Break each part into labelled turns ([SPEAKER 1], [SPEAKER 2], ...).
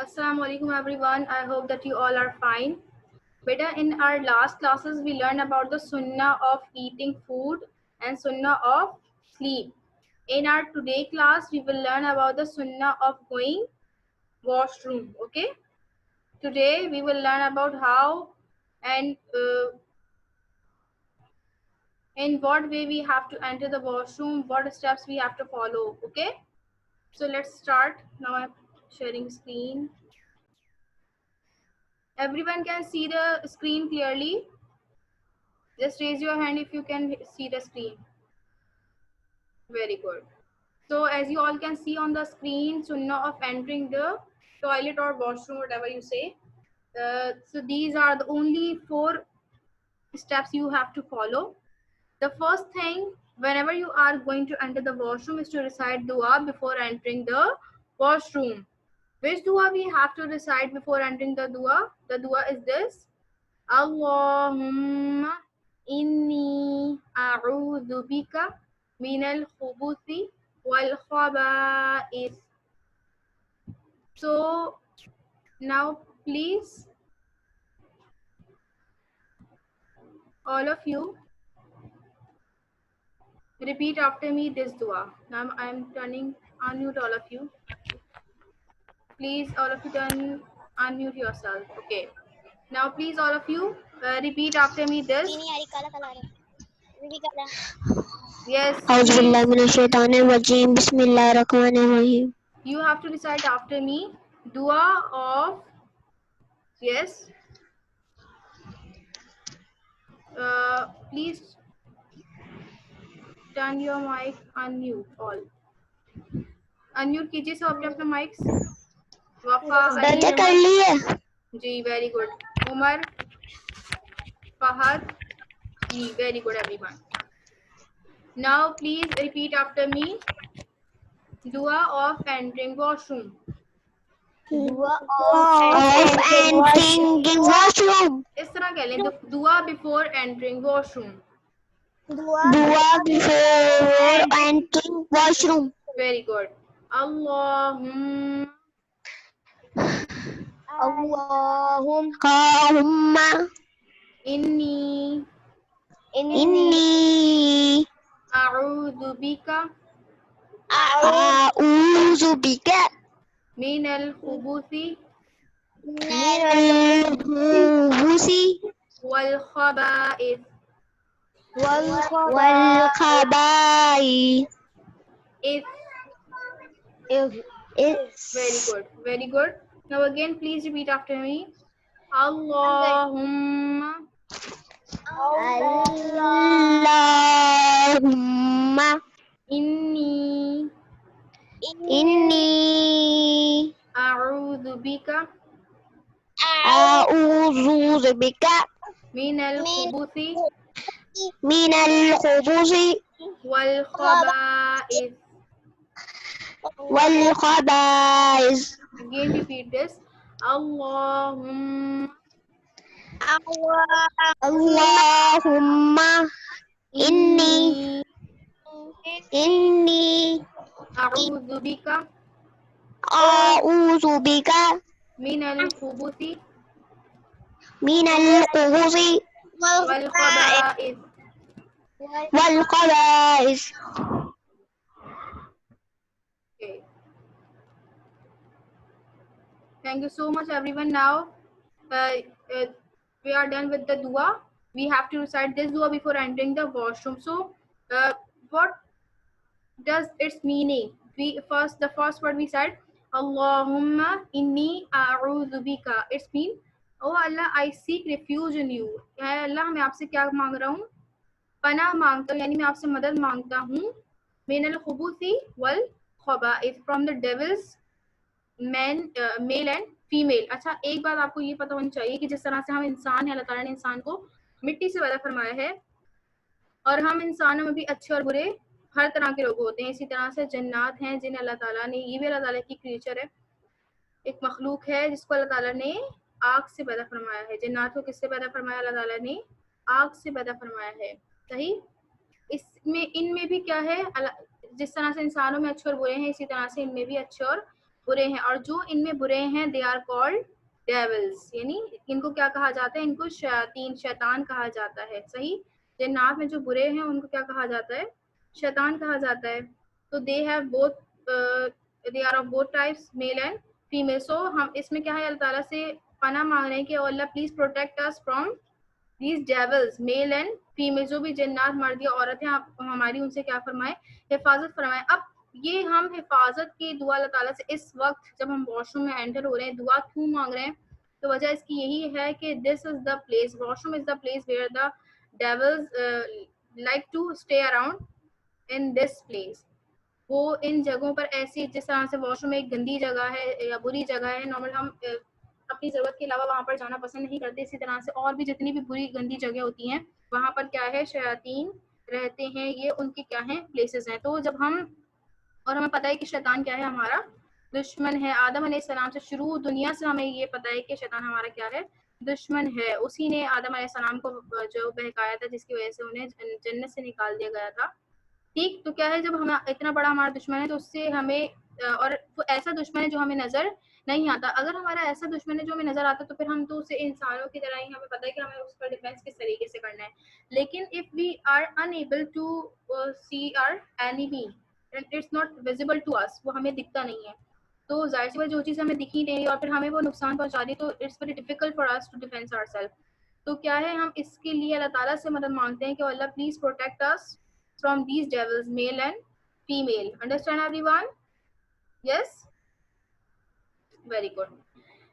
[SPEAKER 1] Assalamu alaikum everyone. I hope that you all are fine. Beta, in our last classes we learned about the sunnah of eating food and sunnah of sleep. In our today class we will learn about the sunnah of going washroom. Okay. Today we will learn about how and in what way we have to enter the washroom, what steps we have to follow. Okay. So let's start. Now I'm sharing screen. Everyone can see the screen clearly. Just raise your hand if you can see the screen. Very good. So as you all can see on the screen, sunnah of entering the toilet or washroom, whatever you say. So these are the only 4 steps you have to follow. The first thing, whenever you are going to enter the washroom, is to recite dua before entering the washroom. Which dua we have to recite before entering the dua? The dua is this. Allahumma inni a'udhu bika minal khubuthi wal khaba'ith. So now please all of you repeat after me this dua. Now I am turning unmute all of you. Please all of you unmute yourself. Okay. Now please all of you repeat after me this. Yes, please.
[SPEAKER 2] Bismillahirrahmanirrahim.
[SPEAKER 1] You have to recite after me dua of yes. Please turn your mic unmute all. Unmute कीजिए सब अपने अपने mics. वफा Ali
[SPEAKER 2] done कर लिए
[SPEAKER 1] जी very good. Umar Fahad ji very good everyone. Now please repeat after me dua of entering washroom.
[SPEAKER 2] of entering washroom.
[SPEAKER 1] इस तरह कह लें dua before entering washroom.
[SPEAKER 2] Dua before entering washroom.
[SPEAKER 1] Very good. Allahumma
[SPEAKER 2] Allahumma
[SPEAKER 1] inni
[SPEAKER 2] inni
[SPEAKER 1] a'udhu bika
[SPEAKER 2] a'udzu bika
[SPEAKER 1] minal khubuthi
[SPEAKER 2] minal khubuthi
[SPEAKER 1] wal khaba'ith.
[SPEAKER 2] wal khaba'ith.
[SPEAKER 1] Very good. Very good. Now again, please repeat after me. Allahumma
[SPEAKER 2] Allahumma
[SPEAKER 1] inni
[SPEAKER 2] inni
[SPEAKER 1] a'udhu bika
[SPEAKER 2] a'udzu bika
[SPEAKER 1] minal khubuthi
[SPEAKER 2] minal khubuthi
[SPEAKER 1] wal khaba'ith.
[SPEAKER 2] wal khaba'ith.
[SPEAKER 1] Again, repeat this. Allahumma
[SPEAKER 2] Allahumma inni
[SPEAKER 1] a'udhu bika
[SPEAKER 2] a'udzu bika
[SPEAKER 1] minal khubuthi
[SPEAKER 2] minal khubuthi
[SPEAKER 1] wal khaba'ith.
[SPEAKER 2] wal khaba'ith.
[SPEAKER 1] Okay. Thank you so much, everyone. Now we are done with the dua. We have to recite this dua before entering the washroom. So, what does its meaning? The first word we said, Allahumma inni a'udhu bika. It's mean, oh Allah, I seek refuge in you. है अल्लाह मैं आपसे क्या मांग रहा हूँ? पनाह मांगता हूँ, यानी मैं आपसे मदद मांगता हूँ. मिनल खुबूसी वल खबाइस, from the devils, male and female. अच्छा, एक बात आपको ये पता होनी चाहिए कि जिस तरह से हम इंसान है, अल्लाह ताला ने इंसान को मिट्टी से पैदा फरमाया है और हम इंसानों में भी अच्छे और बुरे हर तरह के लोग होते हैं. इसी तरह से जन्नात हैं जिन्हें अल्लाह ताला ने, ये भी अल्लाह ताला की क्रिएचर है, एक मखलूक है जिसको अल्लाह ताला ने आग से पैदा फरमाया है. जन्नात को किससे पैदा फरमाया? अल्लाह ताला ने आग से पैदा फरमाया है. सही. इसमें इनमें भी क्या है, जिस तरह से इंसानों में अच्छे और बुरे हैं, इसी तरह से इनमें भी अच्छे और बुरे हैं, और जो इनमें बुरे हैं दे आर कॉल्ड डेविल्स, यानी इनको क्या कहा जाता है, इनको शैतान, शैतान कहा जाता है। सही, जन्नात में जो बुरे हैं उनको क्या कहा जाता है, शैतान कहा जाता है। तो they have both, they are of both types, male and female. So हम इसमें क्या है, अल्लाह ताला से पनाह मांग रहे हैं कि Allah please protect us from these devils, male and female, जो भी जन्नात मर्द या औरत हैं, आप हमारी उनसे क्या फरमाएं, हिफाजत फरमाएं। अब ये हम हिफाजत की दुआ अल्लाह ताला से इस वक्त जब हम वॉशरूम में एंटर हो रहे हैं दुआ क्यों मांग रहे हैं, तो वजह इसकी यही है कि this is the place, washroom is the place where the devils like to stay around in this place. वो इन जगहों पर ऐसी, जिस तरह से वॉशरूम एक गंदी जगह है या बुरी जगह है, नॉर्मल हम अपनी ज़रूरत के अलावा वहाँ पर जाना पसंद नहीं करते, इसी तरह से और भी जितनी भी बुरी गंदी जगह होती हैं वहाँ पर क्या है, शयातीन रहते हैं, ये उनके क्या हैं, प्लेसेस हैं। तो जब हम, और हमें पता है कि शैतान क्या है, हमारा दुश्मन है। आदम अलैहिस्सलाम से शुरू दुनिया से हमें ये पता है कि शैतान हमारा क्या है, दुश्मन है। उसी ने आदम अलैहिस्सलाम को जो बहकाया था, जिसकी वजह से उन्हें जन्नत से निकाल दिया गया था। ठीक, तो क्या है, जब हम इतना बड़ा हमारा दुश्मन है तो उससे हमें और वो ऐसा दुश्मन है जो हमें नजर नहीं आता। अगर हमारा ऐसा दुश्मन है जो हमें नजर आता तो फिर हम तो उसे इंसानों की तरह ही, हमें पता है कि हमें उस पर डिफेंस किस तरीके से करना है। लेकिन if we are unable to see our enemy and it's not visible to us, वो हमें दिखता नहीं है, तो जाहिर सी बात जो चीज़ हमें दिखी नहीं और फिर हमें वो नुकसान पहुंचा दी, तो it's very difficult for us to defence ourself. तो क्या है, हम इसके लिए अल्लाह ताला से मदद मांगते हैं कि Allah please protect us from these devils, male and female. Understand everyone? Yes, very good.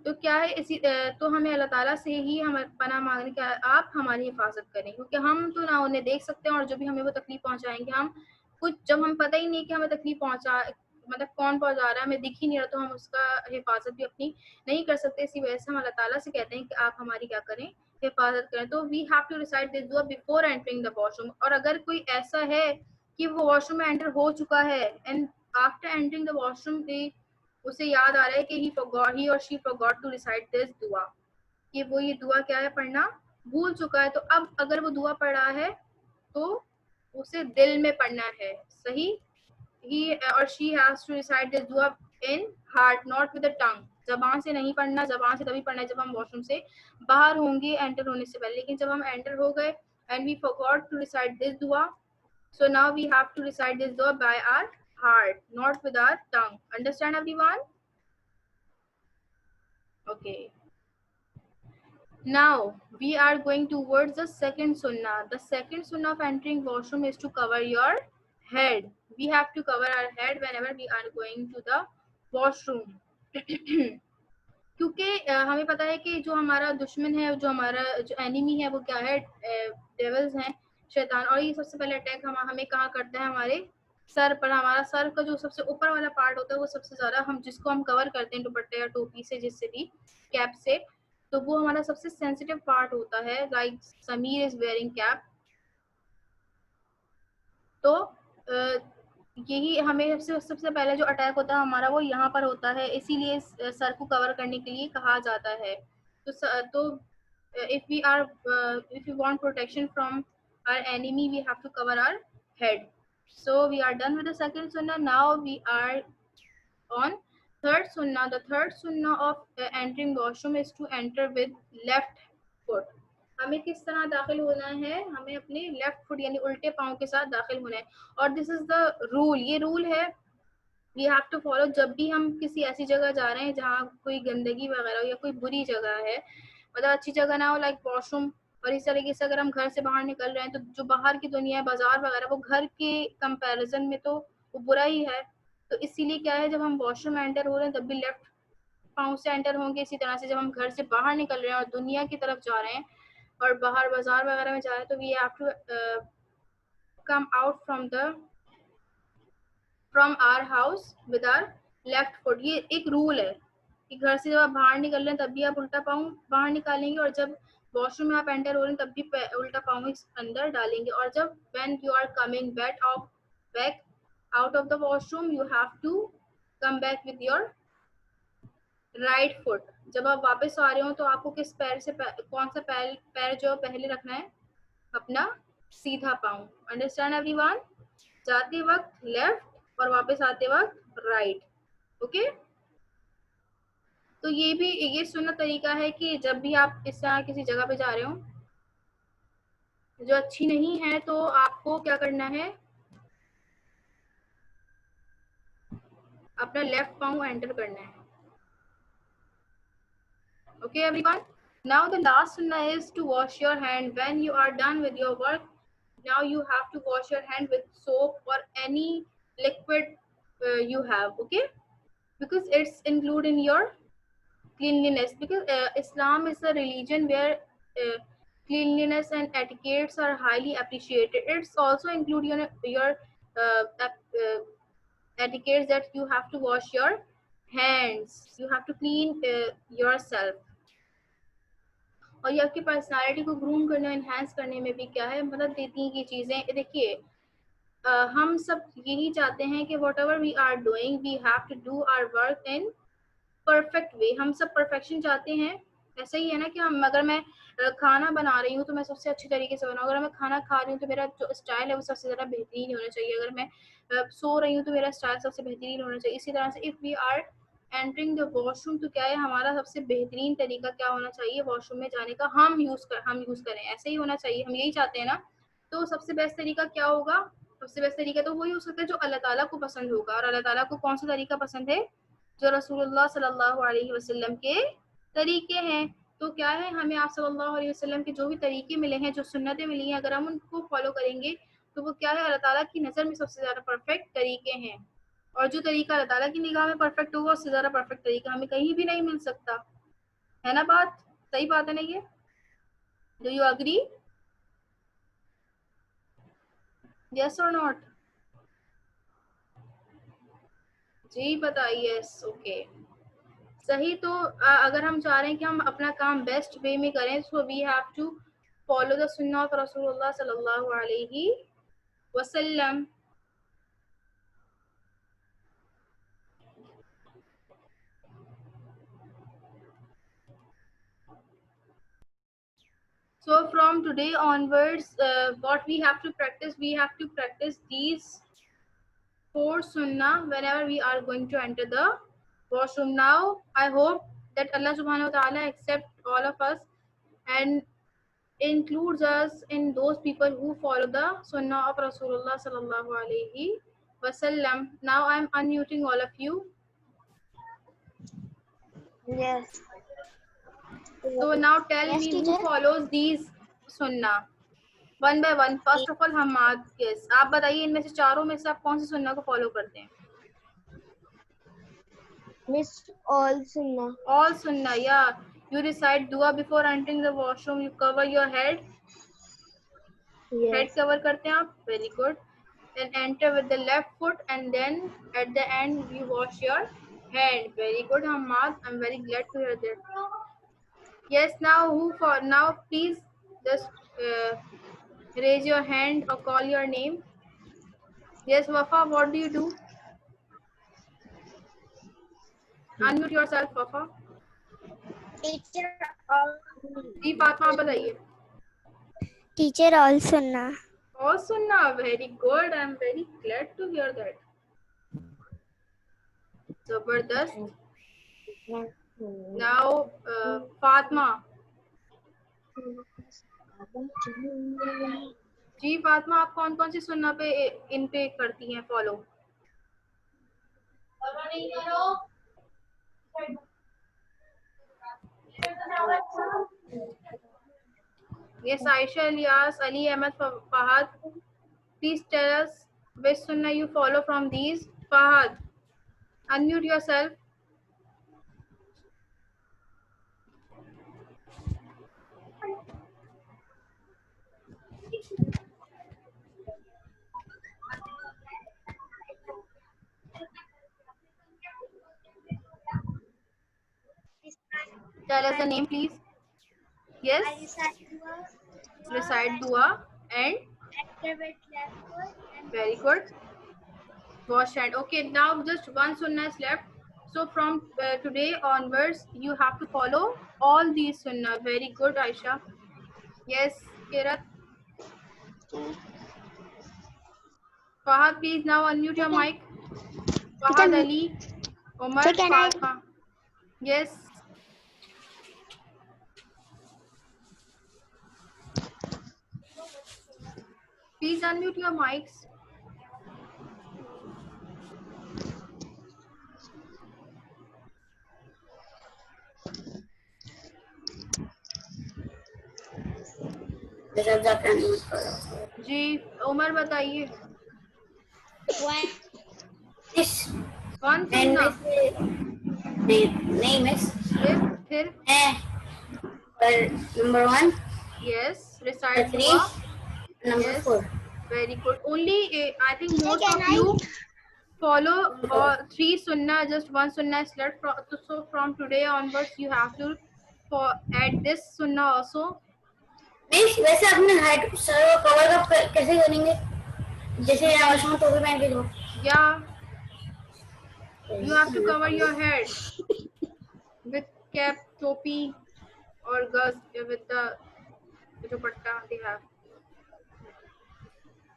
[SPEAKER 1] तो क्या है, इसी तो हमें अल्लाह ताला से ही हम पनाह मांगने का, आप हमारी हिफाजत करें, क्योंकि हम तो ना उन्हें देख सकते हैं और जो भी हमें वो तकलीफ पहुंचाएंगे, हम कुछ जब हम पता ही नहीं कि हमें तकलीफ पहुंचा, मतलब कौन पहुंचा रहा है, हमें दिख ही नहीं रहा, तो हम उसका हिफाजत भी अपनी नहीं कर सकते। इसी वजह से हम अल्लाह ताला से कहते हैं कि आप हमारी क्या करें, हिफाजत करें। तो we have to recite this दुआ बिफोर एंटरिंग द वॉशरूम। और अगर कोई ऐसा है कि वो वॉशरूम में एंटर हो चुका है and after entering the washroom उसे याद आ रहा है कि he or she forgot to recite this दुआ, कि वो ये दुआ क्या है, पढ़ना भूल चुका है, तो अब अगर वो दुआ पढ़ रहा है तो उसे दिल में पढ़ना है। सही, he or she has to recite this dua in heart, not with the tongue। जबान से नहीं पढ़ना, जबान से तभी पढ़ना है जब हम वॉशरूम से बाहर होंगे एंटर होने से पहले। लेकिन जब हम एंटर हो गए and we forgot to recite this dua, so now we have to recite this dua by our heart, not with our tongue. Understand everyone? Okay, now we are going towards the second sunnah. The second sunnah of entering washroom is to cover your head. We have to cover our head whenever we are going to the washroom. क्योंकि हमें पता है कि जो हमारा दुश्मन है, जो हमारा जो एनिमी है, वो क्या है, डेविल्स हैं, शैतान। और ये सबसे पहले अटैक हमें कहाँ करता है, हमारे सर पर। हमारा सर का जो सबसे ऊपर वाला पार्ट होता है वो सबसे ज़्यादा, हम जिसको हम कवर करते हैं दुपट्टे या टोपी से, जिससे भी, कैप से, तो वो हमारा सबसे सेंसिटिव पार्ट होता है। Like Sameer is wearing cap. तो यही हमें सबसे पहले जो अटैक होता है हमारा, वो यहाँ पर होता है, इसीलिए सर को कवर करने के लिए कहा जाता है। तो if we want protection from our enemy, we have to cover our head. So we are done with the second sunnah. Now we are on third sunnah. The third sunnah of entering washroom is to enter with left foot. हमें किस तरह दाखिल होना है, हमें अपने left foot यानी उल्टे पाँव के साथ दाखिल होना है। और दिस इज द रूल, ये रूल है, वी हैव टू फॉलो। जब भी हम किसी ऐसी जगह जा रहे हैं जहाँ कोई गंदगी वगैरह हो या कोई बुरी जगह है, मतलब अच्छी जगह ना हो, लाइक वॉशरूम, और इस तरीके से अगर हम घर से बाहर निकल रहे हैं तो जो बाहर की दुनिया है, बाजार वगैरह, वो घर के कंपैरिजन में तो वो बुरा ही है। तो इसीलिए क्या है, जब हम वॉशरूम में एंटर हो रहे हैं तब भी लेफ्ट पाँव से एंटर होंगे। इसी तरह से जब हम घर से बाहर निकल रहे हैं और दुनिया की तरफ जा रहे हैं और बाहर बाजार वगैरह में जा रहे हैं, तो we have to come out from our house with our left foot. ये एक रूल है कि घर से जब आप बाहर निकल रहे हैं तब भी आप उल्टा पाँव बाहर निकालेंगे, और जब वॉशरूम में आप एंटर हो रहे हैं तब भी उल्टा पाँव अंदर डालेंगे। और जब when you are coming back out of the washroom, you have to come back with your right foot. जब आप वापस आ रहे हो तो आपको किस पैर से कौन सा पैर जो पहले रखना है, अपना सीधा पाँव। Understand everyone? जाते वक्त लेफ्ट और वापस आते वक्त राइट। ओके, तो ये सुन्नत तरीका है कि जब भी आप इस तरह किसी जगह पे जा रहे हो जो अच्छी नहीं है तो आपको क्या करना है, अपना लेफ्ट पाँव एंटर करना है. Okay, everyone. Now the last sunnah is to wash your hand when you are done with your work. Now you have to wash your hand with soap or any liquid you have. Okay, because it's included in your cleanliness. Because Islam is a religion where uh, cleanliness and etiquettes are highly appreciated. It's also include your etiquettes that you have to wash your hands. You have to clean yourself. और ये आपकी personality को groom करने, enhance करने में भी क्या है मदद देती हैं ये चीज़ें. देखिए हम सब यही चाहते हैं कि whatever we are doing we have to do our work in perfect way. हम सब परफेक्शन चाहते हैं. ऐसा ही है ना कि हम अगर मैं खाना बना रही हूँ तो मैं सबसे अच्छी तरीके से बनाऊँ. अगर मैं खाना खा रही हूँ तो मेरा जो स्टाइल है वो सबसे ज़्यादा बेहतरीन होना चाहिए. अगर मैं सो रही हूँ तो मेरा स्टाइल सबसे बेहतरीन होना चाहिए. इसी तरह से if we are entering the washroom तो क्या है हमारा सबसे बेहतरीन तरीका क्या होना चाहिए वॉशरूम में जाने का, हम यूज़ करें. ऐसे ही होना चाहिए, हम यही चाहते हैं ना. तो सबसे बेस्ट तरीका क्या होगा? सबसे बेस्ट तरीका तो वही हो सकता है जो अल्लाह ताला को पसंद होगा. और अल्लाह ताला को कौन सा तरीका पसंद है? जो रसूलुल्लाह सल्लल्लाहु अलैहि वसल्लम के तरीके हैं. तो क्या है, हमें आप सल्लल्लाहु अलैहि वसल्लम के जो भी तरीके मिले हैं, जो सुन्नतें मिली हैं, अगर हम उनको फॉलो करेंगे तो वो क्या है, अल्लाह ताला की नज़र में सबसे ज़्यादा परफेक्ट तरीके हैं. और जो तरीका अल्लाह ताला की निगाह में परफेक्ट होगा उससे ज़्यादा परफेक्ट तरीका हमें कहीं भी नहीं मिल सकता. है ना बात? सही बात है ना ये? Do you agree? यस और नॉट? जी बताइए. यस. ओके. सही. तो अगर हम चाह रहे हैं कि हम अपना काम बेस्ट वे में करें so we have to follow the sunnah of Rasulullah सल्लल्लाहु अलैहि वसल्लम. So from today onwards what we have to practice these 4 sunnah whenever we are going to enter the washroom. Now I hope that Allah subhanahu wa ta'ala accept all of us and includes us in those people who follow the sunnah of Rasulullah sallallahu alaihi wasallam. Now I am unmuting all of you.
[SPEAKER 2] Yes.
[SPEAKER 1] So now tell
[SPEAKER 2] Yes,
[SPEAKER 1] me
[SPEAKER 2] teacher.
[SPEAKER 1] who follows these sunnah one by one. First of all Hammad. Yes. आप बताइए इनमें से चारों में से आप कौन सी सुन्ना को फॉलो करते हैं?
[SPEAKER 2] Miss all sunnah.
[SPEAKER 1] All sunnah. Yeah. You recite dua before entering the washroom. You cover your head.
[SPEAKER 2] Yes.
[SPEAKER 1] Head cover करते हैं आप. Very good. Then enter with the left foot and then at the end you wash your hand. Very good Hamad. I'm very glad to hear that. Yes. Now please just raise your hand or call your name. Yes Wafa, what do you do? Unmute yourself Wafa.
[SPEAKER 2] Teacher
[SPEAKER 1] जी फातिमा आप बताइए.
[SPEAKER 2] Teacher all sunnah.
[SPEAKER 1] All sunnah. Very good. I'm very glad to hear that. Zabardast. Now Fatma. जी फातिमा आप कौन कौन सी सुन्ना पे इन पे करती हैं follow? Yes, Aisha, Ilyas, Ali, Ahmed, Fahad. Please tell us which sunnah you follow from these. Fahad, unmute yourself. Tell us the name, please. Yes. Recite dua and very good. Wash hand. Okay, now just one sunnah is left. So from today onwards, you have to follow all these sunnah. Very good, Aisha. Yes, Kirat. Fahad, please now unmute your mic. Fahad, Ali, Omar, Fatma. Yes, Please unmute your mics. जी उमर बताइए। One सुनना।
[SPEAKER 3] नहीं miss
[SPEAKER 1] फिर
[SPEAKER 3] है number 1
[SPEAKER 1] yes recite
[SPEAKER 3] 3
[SPEAKER 1] dua.
[SPEAKER 3] Number
[SPEAKER 1] Yes.
[SPEAKER 3] 4
[SPEAKER 1] Very good. Only I think most
[SPEAKER 2] Can
[SPEAKER 1] of
[SPEAKER 2] I-
[SPEAKER 1] you follow 3 sunnah, just 1 sunnah is left. So from today onwards you have to add this sunnah also.
[SPEAKER 3] Miss वैसे अपने height sir को cover up कैसे करेंगे जैसे आवाज़ टोपी पहन के जो
[SPEAKER 1] Yeah, you have to cover your head with cap, topi or gauze with the dupatta they have.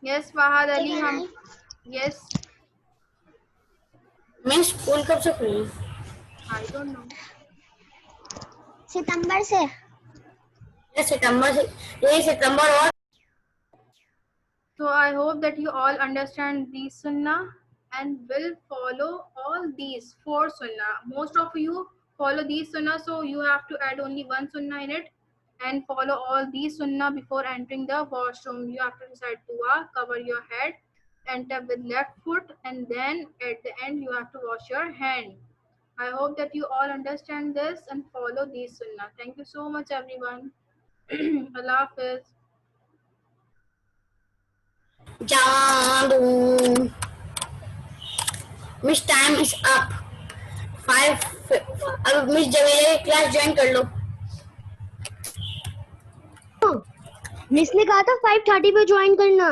[SPEAKER 1] Yes, Fahad Ali
[SPEAKER 2] Can
[SPEAKER 1] hum. Yes,
[SPEAKER 3] मैं स्कूल कब से खुली
[SPEAKER 1] I don't know.
[SPEAKER 2] सितंबर से।
[SPEAKER 3] ये सितंबर और
[SPEAKER 1] So I hope that you all understand these sunnah and will follow all these 4 sunnah. Most of you follow these sunnah, so you have to add only 1 sunnah in it and follow all these sunnah before entering the washroom. You have to recite dua, cover your head, enter with left foot, and then at the end you have to wash your hand. I hope that you all understand this and follow these sunnah. Thank you so much everyone. Allah Hafiz.
[SPEAKER 3] जादू miss time is up 5 अब miss Javeria की class join कर लो
[SPEAKER 2] miss ने कहा था 5:30 पे join करना।